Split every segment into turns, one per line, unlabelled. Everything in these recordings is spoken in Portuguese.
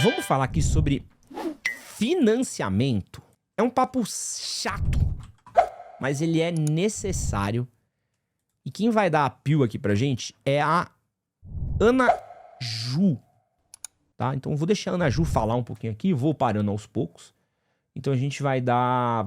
Vamos falar aqui sobre financiamento. É um papo chato, mas ele é necessário. E quem vai dar a pílula aqui pra gente é a Ana Ju, tá? Então eu vou deixar a Ana Ju falar um pouquinho aqui, vou parando aos poucos. Então a gente vai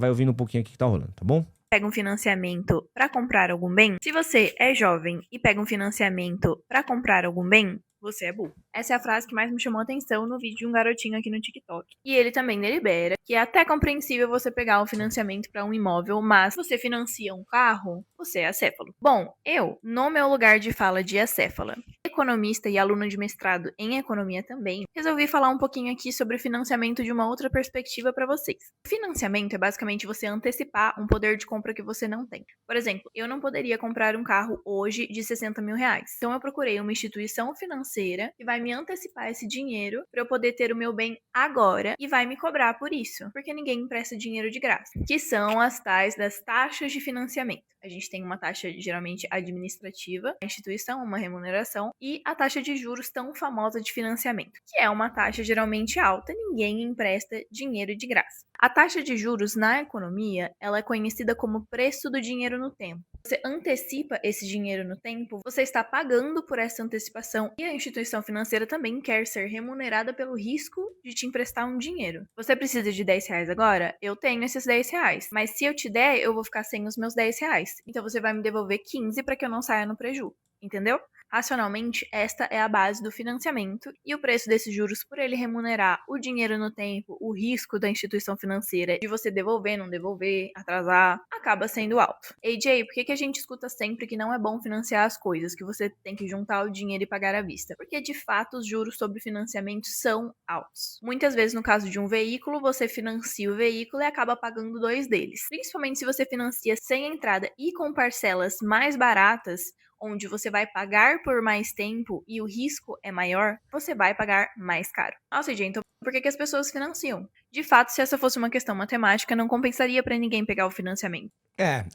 ouvindo um pouquinho aqui o que tá rolando, tá bom?
Pega um financiamento para comprar algum bem? Se você é jovem e pega um financiamento para comprar algum bem, você é burro. Essa é a frase que mais me chamou a atenção no vídeo de um garotinho aqui no TikTok. E ele também delibera que é até compreensível você pegar um financiamento para um imóvel, mas se você financia um carro, você é acéfalo. Bom, eu, no meu lugar de fala de acéfala, economista e aluna de mestrado em economia também, resolvi falar um pouquinho aqui sobre financiamento de uma outra perspectiva para vocês. Financiamento é basicamente você antecipar um poder de compra que você não tem. Por exemplo, eu não poderia comprar um carro hoje de 60 mil reais. Então eu procurei uma instituição financeira que vai me antecipar esse dinheiro para eu poder ter o meu bem agora e vai me cobrar por isso, porque ninguém empresta dinheiro de graça, que são as tais das taxas de financiamento. A gente tem uma taxa geralmente administrativa, a instituição, uma remuneração, e a taxa de juros tão famosa de financiamento, que é uma taxa geralmente alta, ninguém empresta dinheiro de graça. A taxa de juros na economia, ela é conhecida como preço do dinheiro no tempo. Você antecipa esse dinheiro no tempo, você está pagando por essa antecipação e a instituição financeira também quer ser remunerada pelo risco de te emprestar um dinheiro. Você precisa de 10 reais agora? Eu tenho esses 10 reais, mas se eu te der, eu vou ficar sem os meus 10 reais. Então você vai me devolver 15 para que eu não saia no preju, entendeu? Racionalmente, esta é a base do financiamento e o preço desses juros por ele remunerar o dinheiro no tempo, o risco da instituição financeira de você devolver, não devolver, atrasar, acaba sendo alto. AJ, por que a gente escuta sempre que não é bom financiar as coisas, que você tem que juntar o dinheiro e pagar à vista? Porque de fato os juros sobre financiamento são altos. Muitas vezes no caso de um veículo, você financia o veículo e acaba pagando 2 deles. Principalmente se você financia sem entrada e com parcelas mais baratas, onde você vai pagar por mais tempo e o risco é maior, você vai pagar mais caro. Nossa, gente, então por que as pessoas financiam? De fato, se essa fosse uma questão matemática, não compensaria para ninguém pegar o financiamento.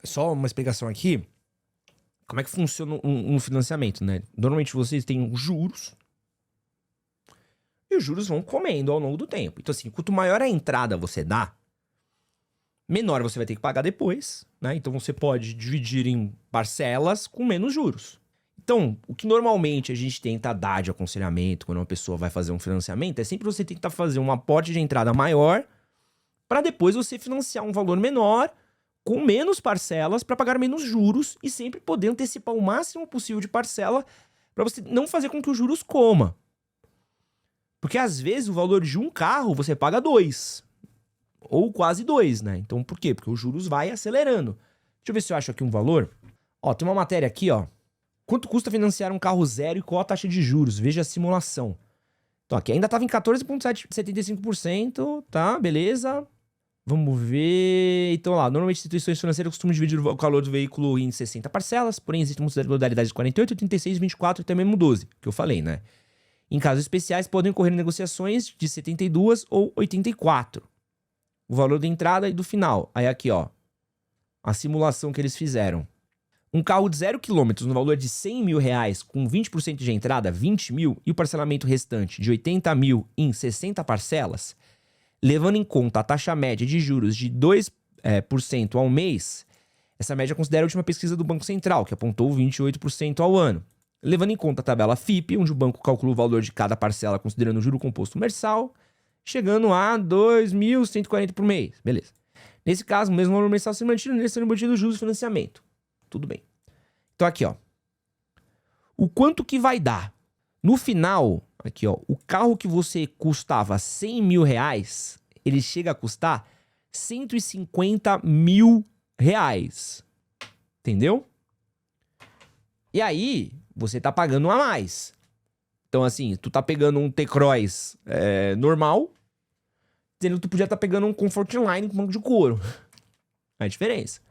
Só uma explicação aqui. Como é que funciona um financiamento, né? Normalmente vocês têm os juros e os juros vão comendo ao longo do tempo. Então assim, quanto maior a entrada você dá, menor você vai ter que pagar depois, né? Então você pode dividir em parcelas com menos juros. Então, o que normalmente a gente tenta dar de aconselhamento quando uma pessoa vai fazer um financiamento é sempre você tentar fazer um aporte de entrada maior para depois você financiar um valor menor com menos parcelas para pagar menos juros e sempre poder antecipar o máximo possível de parcela para você não fazer com que os juros coma. Porque às vezes o valor de um carro você paga 2. Ou quase 2, né? Então por quê? Porque os juros vai acelerando. Deixa eu ver se eu acho aqui um valor. Ó, tem uma matéria aqui, ó. Quanto custa financiar um carro zero e qual a taxa de juros? Veja a simulação. Então aqui ainda estava em 14,75%, tá? Beleza. Vamos ver... Então lá, normalmente instituições financeiras costumam dividir o valor do veículo em 60 parcelas, porém existe uma modalidade de 48, 86, 24 e até mesmo 12, que eu falei, né? Em casos especiais podem ocorrer negociações de 72 ou 84. O valor da entrada e do final. Aí aqui, ó, a simulação que eles fizeram. Um carro de 0 km no valor de 100 mil reais com 20% de entrada, 20 mil, e o parcelamento restante de 80 mil em 60 parcelas, levando em conta a taxa média de juros de 2% ao mês, essa média considera a última pesquisa do Banco Central, que apontou 28% ao ano. Levando em conta a tabela FIPE, onde o banco calcula o valor de cada parcela considerando o juro composto mensal, chegando a 2.140 por mês. Beleza. Nesse caso, o mesmo valor mensal se mantido, sendo mantido os juros de financiamento. Tudo bem. Então aqui, ó. O quanto que vai dar? No final, aqui, ó, o carro que você custava 100 mil reais, ele chega a custar 150 mil reais. Entendeu? E aí, você tá pagando a mais. Então, assim, tu tá pegando um T-Cross normal, dizendo que tu podia estar pegando um Comfortline com banco de couro. É a diferença.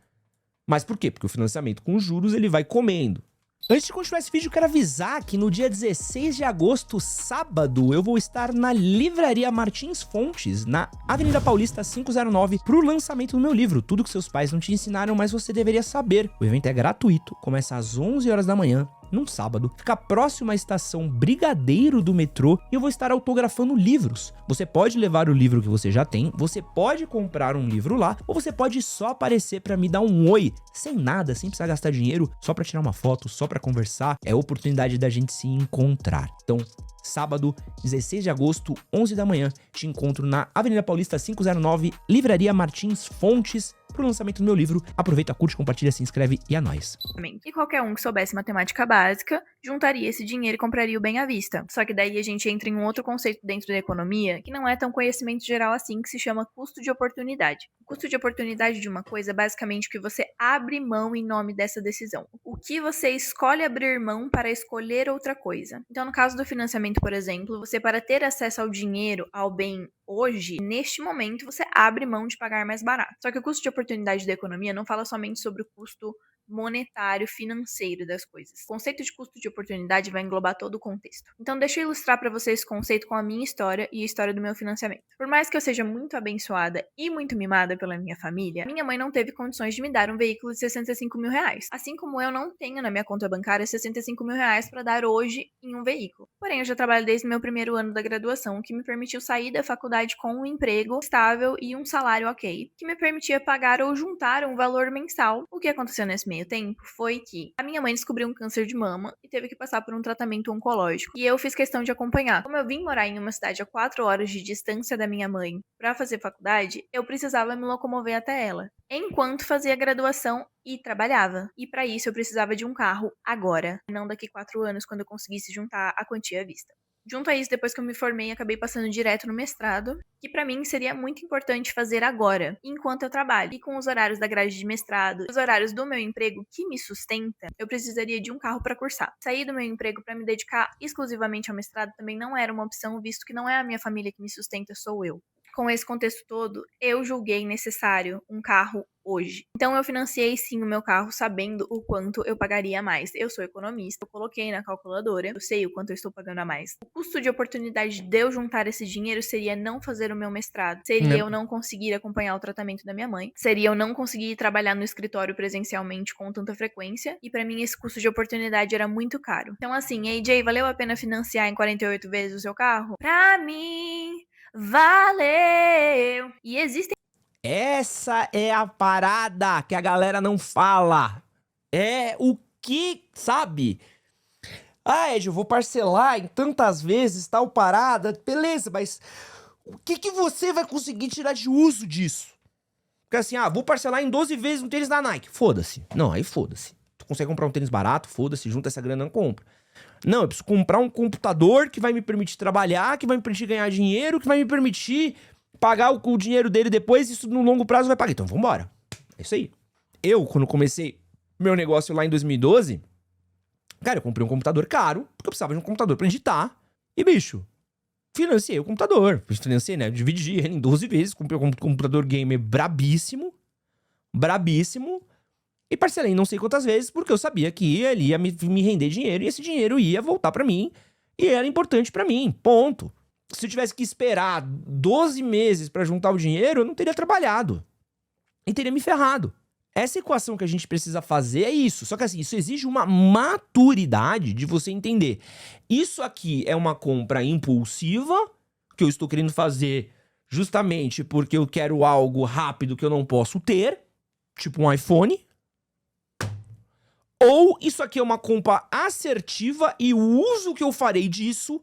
Mas por quê? Porque o financiamento com juros, ele vai comendo. Antes de continuar esse vídeo, eu quero avisar que no dia 16 de agosto, sábado, eu vou estar na Livraria Martins Fontes, na Avenida Paulista 509, pro lançamento do meu livro, Tudo que seus pais não te ensinaram, mas você deveria saber. O evento é gratuito, começa às 11 horas da manhã num sábado, ficar próximo à estação Brigadeiro do metrô e eu vou estar autografando livros. Você pode levar o livro que você já tem, você pode comprar um livro lá, ou você pode só aparecer pra me dar um oi, sem nada, sem precisar gastar dinheiro, só pra tirar uma foto, só pra conversar. É a oportunidade da gente se encontrar. Então, sábado, 16 de agosto, 11 da manhã, te encontro na Avenida Paulista 509, Livraria Martins Fontes, pro lançamento do meu livro. Aproveita, curte, compartilha, se inscreve e é nóis.
E qualquer um que soubesse matemática básica, juntaria esse dinheiro e compraria o bem à vista. Só que daí a gente entra em um outro conceito dentro da economia, que não é tão conhecimento geral assim, que se chama custo de oportunidade. O custo de oportunidade de uma coisa é basicamente o que você abre mão em nome dessa decisão. O que você escolhe abrir mão para escolher outra coisa. Então, no caso do financiamento, por exemplo, você, para ter acesso ao dinheiro, ao bem hoje, neste momento, você abre mão de pagar mais barato. Só que o custo de oportunidade da economia não fala somente sobre o custo monetário, financeiro das coisas. O conceito de custo de oportunidade vai englobar todo o contexto. Então, deixa eu ilustrar para vocês esse conceito com a minha história e a história do meu financiamento. Por mais que eu seja muito abençoada e muito mimada pela minha família, minha mãe não teve condições de me dar um veículo de 65 mil reais. Assim como eu não tenho na minha conta bancária 65 mil reais para dar hoje em um veículo. Porém, eu já trabalho desde meu primeiro ano da graduação, o que me permitiu sair da faculdade com um emprego estável e um salário ok, que me permitia pagar ou juntar um valor mensal. O que aconteceu nesse meio tempo foi que a minha mãe descobriu um câncer de mama e teve que passar por um tratamento oncológico. E eu fiz questão de acompanhar. Como eu vim morar em uma cidade a 4 horas de distância da minha mãe para fazer faculdade, eu precisava me locomover até ela, enquanto fazia graduação e trabalhava. E para isso eu precisava de um carro agora, não daqui 4 anos, quando eu conseguisse juntar a quantia à vista. Junto a isso, depois que eu me formei, acabei passando direto no mestrado, que pra mim seria muito importante fazer agora, enquanto eu trabalho. E com os horários da grade de mestrado, os horários do meu emprego que me sustenta, eu precisaria de um carro para cursar. Sair do meu emprego para me dedicar exclusivamente ao mestrado também não era uma opção, visto que não é a minha família que me sustenta, sou eu. Com esse contexto todo, eu julguei necessário um carro hoje. Então eu financiei sim o meu carro sabendo o quanto eu pagaria a mais. Eu sou economista, eu coloquei na calculadora, eu sei o quanto eu estou pagando a mais. O custo de oportunidade de eu juntar esse dinheiro seria não fazer o meu mestrado, seria eu não conseguir acompanhar o tratamento da minha mãe, seria eu não conseguir trabalhar no escritório presencialmente com tanta frequência, e pra mim esse custo de oportunidade era muito caro. Então assim, AJ, valeu a pena financiar em 48 vezes o seu carro? Pra mim, valeu! E existem.
Essa é a parada que a galera não fala. É o que, sabe? Ah, Ed, eu vou parcelar em tantas vezes, tal parada. Beleza, mas o que você vai conseguir tirar de uso disso? Porque assim, vou parcelar em 12 vezes um tênis da Nike. Foda-se. Não, aí foda-se. Tu consegue comprar um tênis barato? Foda-se, junta essa grana, não compra. Não, eu preciso comprar um computador que vai me permitir trabalhar, que vai me permitir ganhar dinheiro, que vai me permitir pagar o dinheiro dele depois, isso no longo prazo vai pagar. Então, vambora. É isso aí. Eu, quando comecei meu negócio lá em 2012, cara, eu comprei um computador caro, porque eu precisava de um computador pra editar. E, bicho, financiei o computador. Financiei, né? Eu dividi ele em 12 vezes, comprei um computador gamer brabíssimo, e parcelei não sei quantas vezes, porque eu sabia que ele ia me render dinheiro, e esse dinheiro ia voltar pra mim, e era importante pra mim, ponto. Se eu tivesse que esperar 12 meses pra juntar o dinheiro, eu não teria trabalhado. E teria me ferrado. Essa equação que a gente precisa fazer é isso. Só que assim, isso exige uma maturidade de você entender. Isso aqui é uma compra impulsiva, que eu estou querendo fazer justamente porque eu quero algo rápido que eu não posso ter, tipo um iPhone. Ou isso aqui é uma compra assertiva e o uso que eu farei disso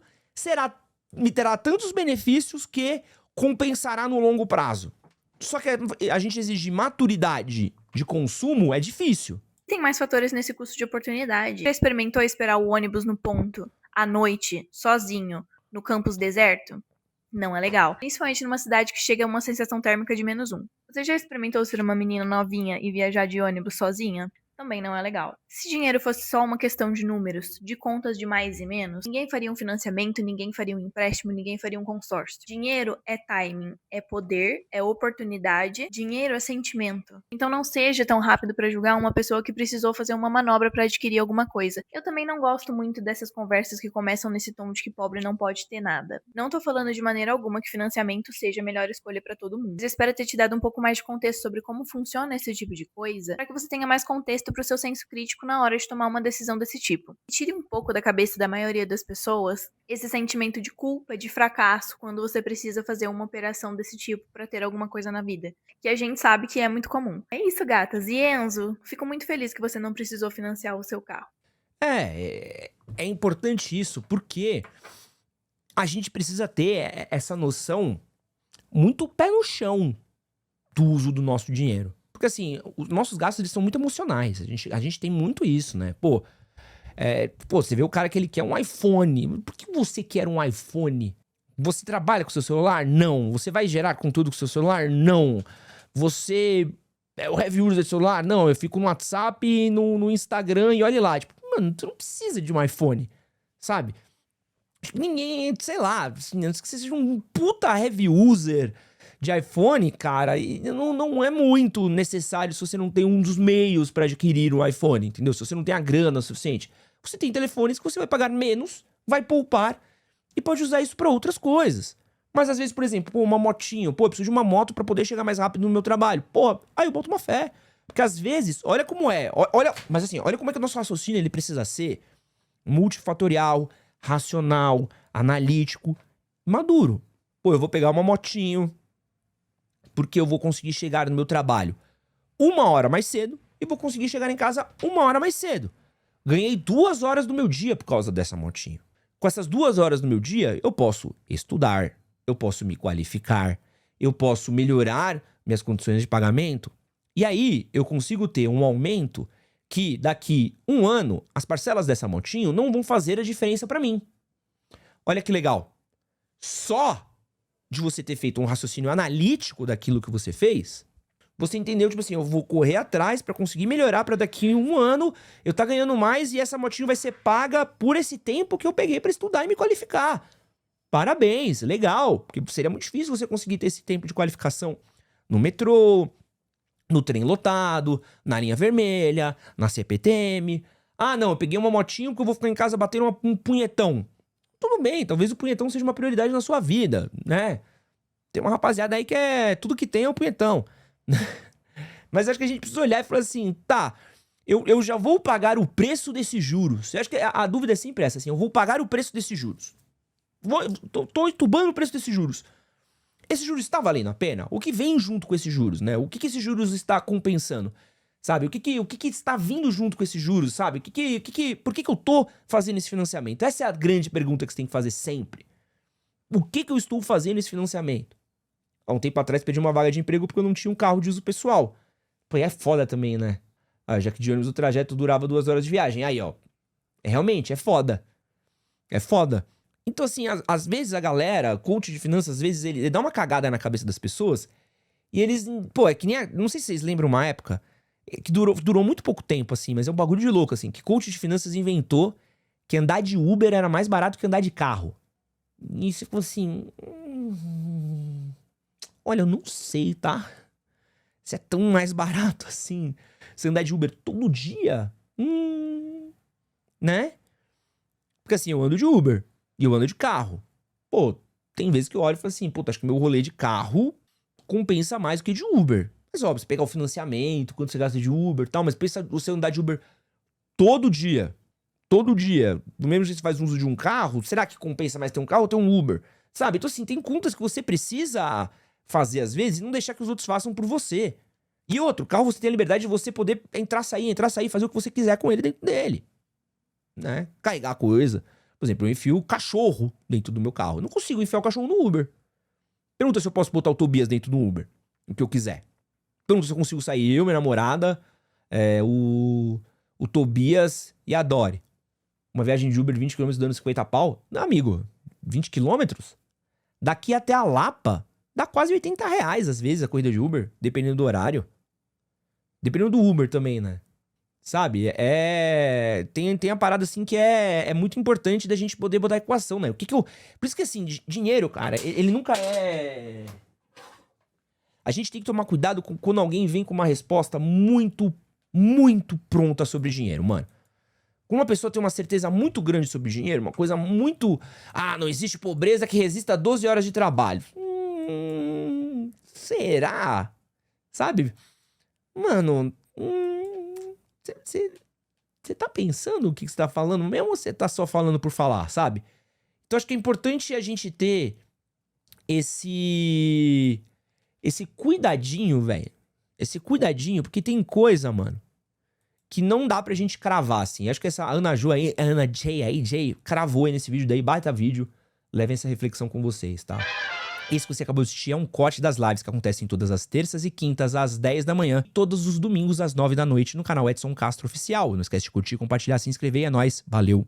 me terá tantos benefícios que compensará no longo prazo. Só que a gente exigir maturidade de consumo é difícil.
Tem mais fatores nesse custo de oportunidade. Já experimentou esperar o ônibus no ponto, à noite, sozinho, no campus deserto? Não é legal. Principalmente numa cidade que chega a uma sensação térmica de -1. Você já experimentou ser uma menina novinha e viajar de ônibus sozinha? Também não é legal. Se dinheiro fosse só uma questão de números, de contas de mais e menos, ninguém faria um financiamento, ninguém faria um empréstimo, ninguém faria um consórcio. Dinheiro é timing, é poder, é oportunidade, dinheiro é sentimento. Então não seja tão rápido para julgar uma pessoa que precisou fazer uma manobra para adquirir alguma coisa. Eu também não gosto muito dessas conversas que começam nesse tom de que pobre não pode ter nada. Não tô falando de maneira alguma que financiamento seja a melhor escolha para todo mundo. Mas espero ter te dado um pouco mais de contexto sobre como funciona esse tipo de coisa, para que você tenha mais contexto pro seu senso crítico na hora de tomar uma decisão desse tipo. E tire um pouco da cabeça da maioria das pessoas esse sentimento de culpa, de fracasso, quando você precisa fazer uma operação desse tipo pra ter alguma coisa na vida, que a gente sabe que é muito comum. É isso, gatas. E Enzo, fico muito feliz que você não precisou financiar o seu carro.
É importante isso, porque a gente precisa ter essa noção muito pé no chão do uso do nosso dinheiro. Porque assim, os nossos gastos eles são muito emocionais. A gente tem muito isso, né? Pô, você vê o cara que ele quer um iPhone. Por que você quer um iPhone? Você trabalha com seu celular? Não. Você vai gerar conteúdo com seu celular? Não. Você é o heavy user do celular? Não. Eu fico no WhatsApp e no Instagram e olha lá. Tipo, mano, tu não precisa de um iPhone, sabe? Ninguém, sei lá, assim, antes que você seja um puta heavy user de iPhone, cara, e não é muito necessário se você não tem um dos meios pra adquirir um iPhone, entendeu? Se você não tem a grana suficiente. Você tem telefones que você vai pagar menos, vai poupar e pode usar isso pra outras coisas. Mas às vezes, por exemplo, uma motinho, eu preciso de uma moto pra poder chegar mais rápido no meu trabalho. Aí eu boto uma fé. Porque às vezes, olha como é, mas assim, olha como é que o nosso raciocínio ele precisa ser multifatorial, racional, analítico, maduro. Eu vou pegar uma motinho, porque eu vou conseguir chegar no meu trabalho 1 hora mais cedo e vou conseguir chegar em casa 1 hora mais cedo. Ganhei 2 horas do meu dia por causa dessa motinha. Com essas 2 horas do meu dia, eu posso estudar, eu posso me qualificar, eu posso melhorar minhas condições de pagamento. E aí, eu consigo ter um aumento que daqui 1 ano, as parcelas dessa motinho não vão fazer a diferença pra mim. Olha que legal. Só de você ter feito um raciocínio analítico daquilo que você fez, você entendeu, tipo assim, eu vou correr atrás pra conseguir melhorar pra daqui 1 ano eu tá ganhando mais e essa motinho vai ser paga por esse tempo que eu peguei pra estudar e me qualificar. Parabéns, legal, porque seria muito difícil você conseguir ter esse tempo de qualificação no metrô, no trem lotado, na linha vermelha, na CPTM. Ah, não, eu peguei uma motinho porque eu vou ficar em casa batendo um punhetão. Tudo bem, talvez o punhetão seja uma prioridade na sua vida, né? Tem uma rapaziada aí que tudo que tem é o punhetão. Mas acho que a gente precisa olhar e falar assim, tá, eu já vou pagar o preço desses juros. Eu acho que a dúvida é sempre essa, assim, eu vou pagar o preço desses juros. Tô entubando o preço desses juros. Esse juros está valendo a pena? O que vem junto com esses juros, né? O que esses juros está compensando? Sabe? O que está vindo junto com esses juros, sabe? Por que eu tô fazendo esse financiamento? Essa é a grande pergunta que você tem que fazer sempre. O que eu estou fazendo esse financiamento? Há um tempo atrás pedi uma vaga de emprego porque eu não tinha um carro de uso pessoal. Pô, e é foda também, né? Já que de ônibus o trajeto durava 2 horas de viagem. Aí, ó. Realmente, é foda. É foda. Então, assim, às vezes a galera, coach de finanças, às vezes ele dá uma cagada na cabeça das pessoas e eles, é que nem, não sei se vocês lembram uma época, que durou muito pouco tempo, assim, mas é um bagulho de louco, assim, que coach de finanças inventou que andar de Uber era mais barato que andar de carro. E você falou assim, olha, eu não sei, tá? Se é tão mais barato assim, você andar de Uber todo dia, né? Porque assim, eu ando de Uber e eu ando de carro. Tem vezes que eu olho e falo assim, acho que meu rolê de carro compensa mais do que de Uber. Mas óbvio, você pegar o financiamento, quanto você gasta de Uber e tal, mas pensa você andar de Uber todo dia, do mesmo jeito que você faz uso de um carro, será que compensa mais ter um carro ou ter um Uber? Sabe? Então assim, tem contas que você precisa fazer às vezes e não deixar que os outros façam por você. E outro, o carro você tem a liberdade de você poder entrar, sair, fazer o que você quiser com ele dentro dele, né? Carregar coisa. Por exemplo, eu enfio o cachorro dentro do meu carro. Eu não consigo enfiar o cachorro no Uber. Pergunta se eu posso botar o Tobias dentro do Uber, o que eu quiser. Pergunta se eu consigo sair eu, minha namorada, o Tobias e a Dori. Uma viagem de Uber 20 km dando 50 pau. Não, amigo, 20 km? Daqui até a Lapa, dá quase R$80 às vezes a corrida de Uber, dependendo do horário. Dependendo do Uber também, né? Sabe? Tem a parada assim que é muito importante da gente poder botar a equação, né? Por isso que assim, dinheiro, cara, ele nunca é. A gente tem que tomar cuidado quando alguém vem com uma resposta muito, muito pronta sobre dinheiro, mano. Quando uma pessoa tem uma certeza muito grande sobre dinheiro, uma coisa muito... não existe pobreza que resista a 12 horas de trabalho. Será? Sabe? Mano, Você tá pensando o que você tá falando? Mesmo ou você tá só falando por falar, sabe? Então acho que é importante a gente ter esse cuidadinho, velho. Esse cuidadinho, porque tem coisa, mano, que não dá pra gente cravar, assim. Acho que essa Ana Jay, cravou aí nesse vídeo daí, baita vídeo. Levem essa reflexão com vocês, tá? Esse que você acabou de assistir é um corte das lives que acontecem todas as terças e quintas às 10 da manhã, todos os domingos às 9 da noite no canal Edson Castro Oficial. Não esquece de curtir, compartilhar, se inscrever, é nóis, valeu!